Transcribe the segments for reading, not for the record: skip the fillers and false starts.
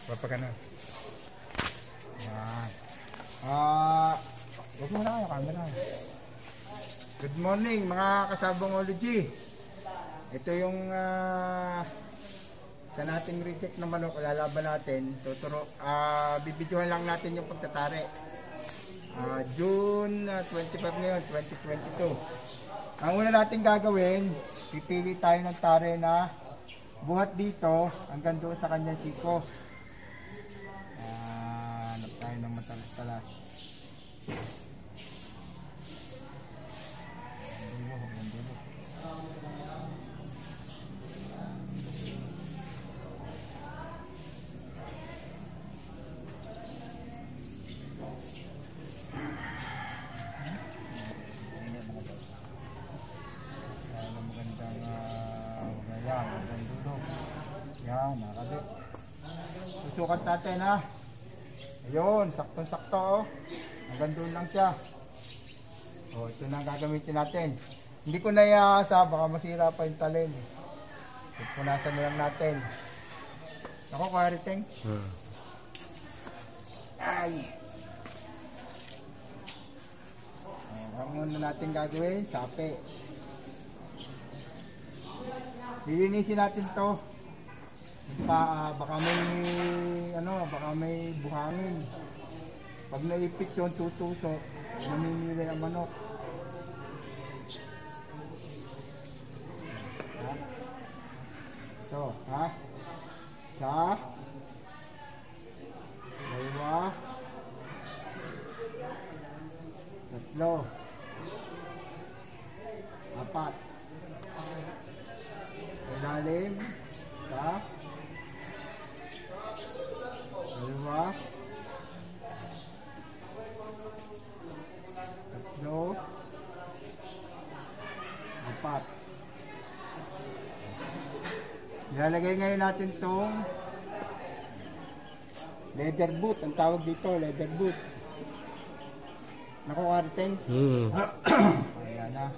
Papagano. Yan. Huwag mo na kayo, camera. Good morning mga kasabongology. Ito yung sa nating reject na manok, lalaban natin. Bibidyohan lang natin yung pagtatari. June 25 ngayon, 2022. Ang una natin gagawin, pipili tayo ng tari na buhat dito hanggang doon sa kanyang siko. Hanap tayo ng matalas-talas. Yan, nakabit. Susukat natin ha. Ayun, saktong-sakto oh. Hanggang doon lang siya. Ito na ang gagamitin natin. Hindi ko na iasa, baka masira pa yung talin. Punasan na lang natin. Ako, kariting. Ay. Ang muna natin gagawin, sapi. Lilinisin natin to. Baka may buhangin. Pag naipit yun, tutusok, mamimili ang manok. Ito, ha? Isa, dalawa, tatlo, apat. Ilalim, isa, dalawa, tatlo, apat. Nilalagay ngayon natin itong leather boot. Ang tawag dito, leather boot. Naku, Arteng. Ayan na.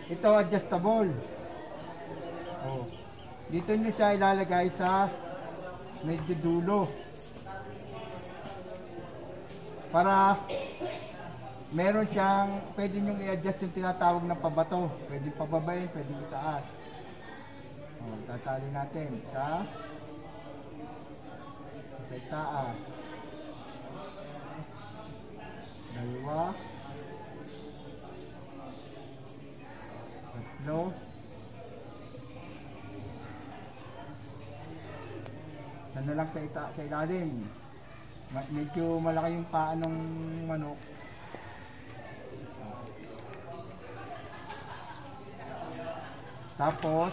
Ito, adjustable. Dito nyo siya ilalagay sa medyo dulo. Para meron siyang, pwede nyo i-adjust yung tinatawag na pabato. Pwede pababayin, pwede itaas. Tatali natin sa itaas. Dalawa. Tatlo. Sana lang sa ilalim. Medyo malaki yung paa ng manok. Tapos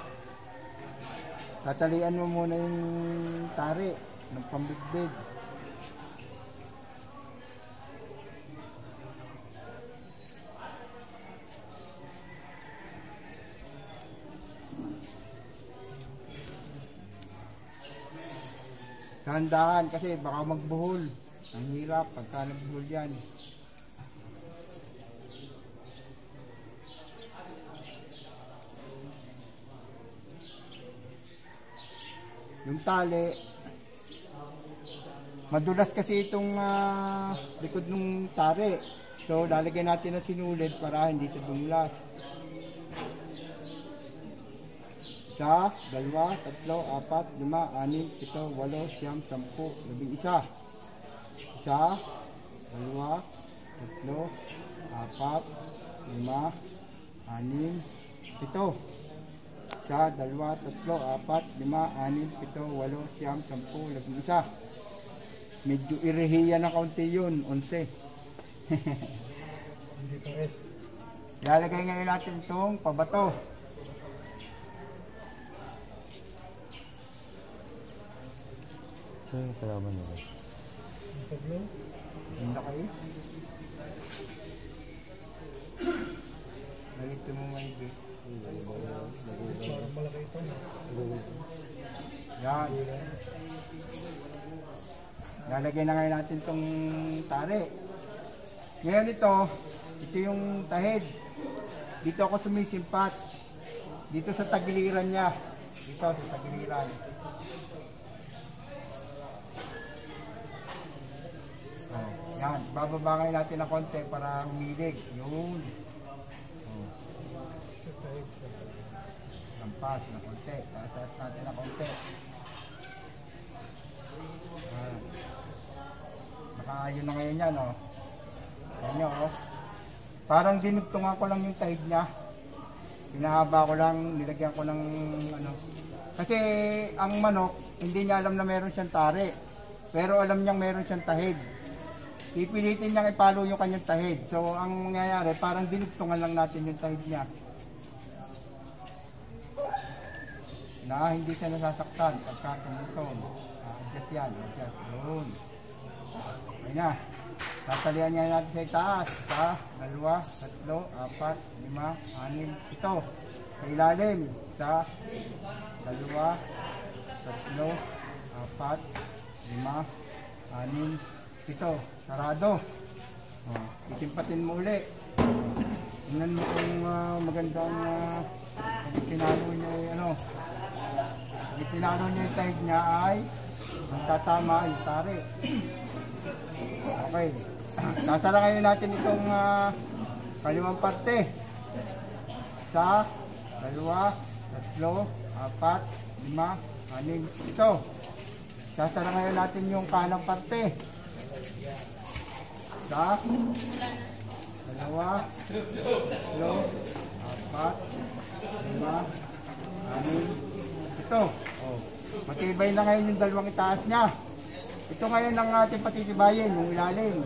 tatalian mo muna yung tari ng pambigdig. Dahan-dahan kasi baka magbuhol. Ang hirap pagka nagbuhol yan. Yung tali, madulas kasi itong likod ng tari. So lalagyan natin na sinulid para hindi siya dumulas. Isa, dalawa, tatlo, apat, lima, anim, pito, walo, siyam, sampu, 11. Isa, dalawa, tatlo, apat, lima, anim, pito. Isa, dalawa, tatlo, apat, lima, anim, pito, walo, siyam, sampu, 11. Medyo irehiya na kaunti yun, 11. Ilalagay ngayon natin itong pabato. Ano yung kalaman nila? Hindi kayo. Nalito mo maigi. Parang malaki ito. Yan. Lalagyan na ngayon natin itong tari. Ngayon ito yung tahid. Dito ako sumisimpat. Dito sa tagiliran niya. Dito sa tagiliran. Bababa ngayon natin ng konti para humilig. Yun. Oh. Lampas ng konti. Taas natin ng konti. Nakaayon na ngayon yan, oh. Ayan nyo, oh. Parang dinugtungan ko lang yung tahid niya. Pinahaba ko lang, nilagyan ko ng ano. Kasi ang manok, hindi niya alam na meron siyang tari. Pero alam niyang meron siyang tahid. Pipilitin niyang ipalo yung kanyang tahid. So ang mangyayari, parang dinugtungan lang natin yung tahid niya. Na hindi siya nasasaktan pagka tumutong. Adjust yan, adjust. Yun. Ayun na. Tatalian niya natin sa itaas. Isa, dalawa, tatlo, apat, lima, anim, ito. Sa ilalim. Isa, dalawa, tatlo, apat, lima, anim, ito. Sarado. Itimpatin mo uli. Tingnan mo kung magandang pinalo niya ano. Pag pinalo niya yung tahid niya ay magtatama yung tari. Okay. Sasara ngayon natin itong kaliwang parte. Isa, dalawa, tatlo, apat, lima, anim, ito. Sasara ngayon natin yung kanang parte. Isa, dalawa, tatlo, apat, lima, anim, ito. Oh. Matibay na ngayon yung dalawang itaas niya. Ito ngayon ang ating patitibayin, yung ilalim.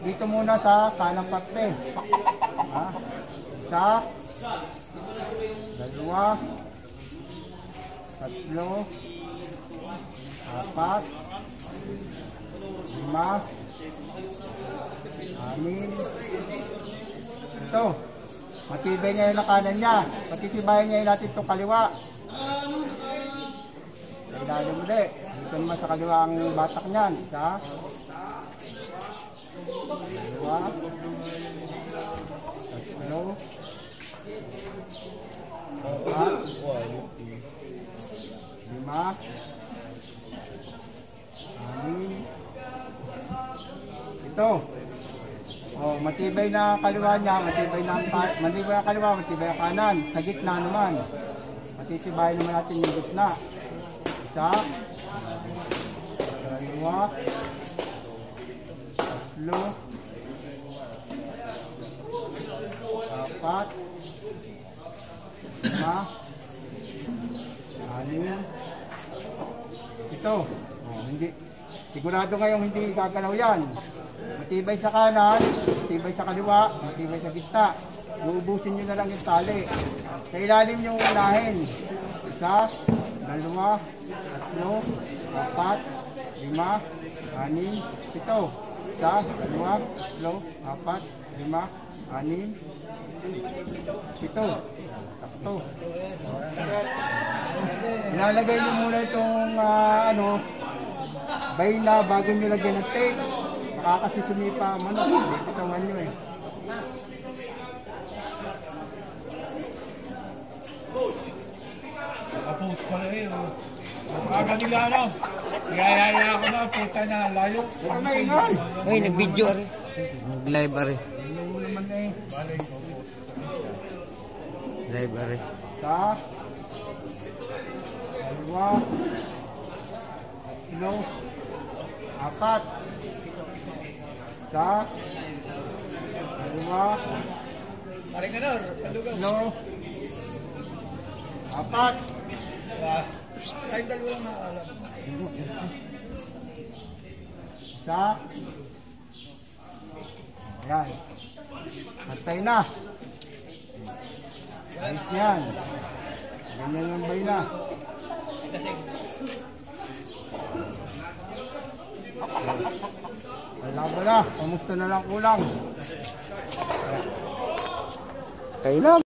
Dito muna sa kanang parte. Isa, dalawa, tatlo, apat, lima, anim, ito. Matibay ngayon ang kanan niya. Patitibayin ngayon natin itong kaliwa. Ilalim ulit. Dito naman sa kaliwa ang batak niyan. Isa, dalawa, tatlo, apat, lima, anim, ito. Oh, matibay na kaliwa niya, matibay na kaliwa, matibay ang kanan. Sa gitna naman. Matitibay naman natin yung gitna. Isa, dalawa, tatlo, apat, lima, anim, ito. Oh, hindi. Sigurado ngayong hindi gagalaw yan. Matibay sa kanan, matibay sa kaliwa, matibay sa gitna. Uubusin nyo na lang yung tali. Sa ilalim yung unahin. Isa, dalawa, tatlo, apat, lima, anim, ito. Isa, dalawa, tatlo, apat, lima, anim, ito. Sakto. Ilalagay nyo muna itong bayla bago nyo lagyan ng tape. Baka kasi sumipa ang manok. Bitawan nyo eh. Nakapost ko na eh. Aga nila ano. Yayaya ako na. Puta na. Layo. Ay, nag-video ari. Nag-live ari. Yung naman eh. Live ari. Isa, dalawa, tatlo, apat. Isa, dalawa, tatlo, apat. Ay, dalawa na alam. Isa. Ayan. Patay na. Ayos yan. Ganyan yung bay na. Wala ba na? Kamusta na lang kulang? Kaya na.